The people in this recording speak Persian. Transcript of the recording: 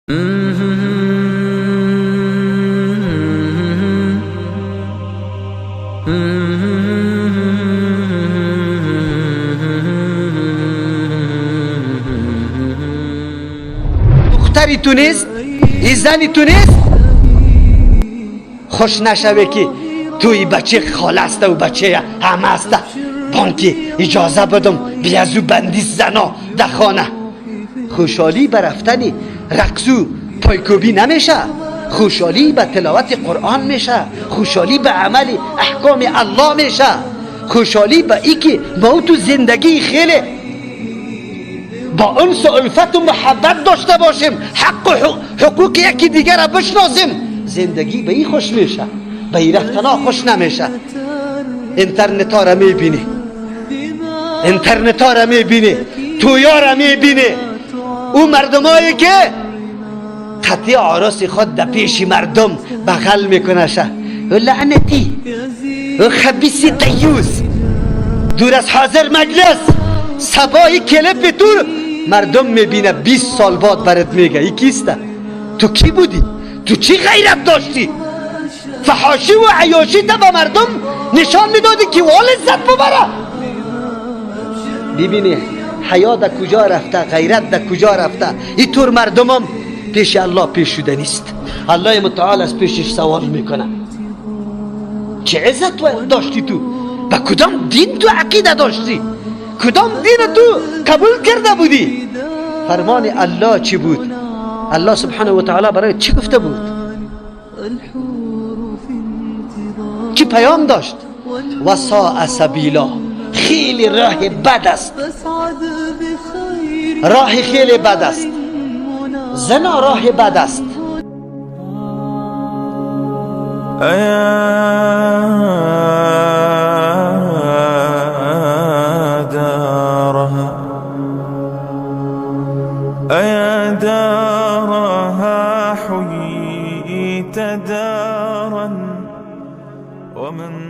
دختری تو نیست، زنی تو نیست، خوش نشوه که توی بچه خاله است و بچه همه است. بانکه اجازه بدم بیازو بندی زنا در خانه. خوشحالی به رفتن رقص و پایکوبی نمیشه، خوشحالی به تلاوت قرآن میشه، خوشحالی به عمل احکام الله میشه، خوشحالی به ای که ما تو زندگی خیلی با انس و الفت و محبت داشته باشیم، حق و حقوق یکی دیگر را بشناسیم. زندگی به ای خوش میشه، به ای رفتن ها خوش نمیشه. اینترنت ها را میبینی، اینترنت ها را میبینی، تویا را میبینی، او مردم هایی که خطی عراس خود در پیش مردم بغل میکنه شه. لعنتی و خبیث دیوز دور از حاضر مجلس سبای کلپ تو مردم میبینه 20 سال بعد برات میگه ای کیسته؟ تو کی بودی؟ تو چی غیرت داشتی؟ فحاشی و عیاشی تا به مردم نشان میدادی که وال عزت ببره. ببینی حیا در کجا رفته، غیرت در کجا رفته. اینطور مردم هم پیش الله پیش شده نیست. الله متعال از پیشش سوال میکنه چه عزت داشتی تو؟ با کدام دین تو عقیده داشتی؟ کدام دین تو قبول کرده بودی؟ فرمان الله چی بود؟ الله سبحانه و تعالی برای چی گفته بود؟ چی پیام داشت؟ وساء سبیلا، خیلی راه بد است، راه خیلی بد است، زنا راه بد است. أيا دارها حييت دارا ومن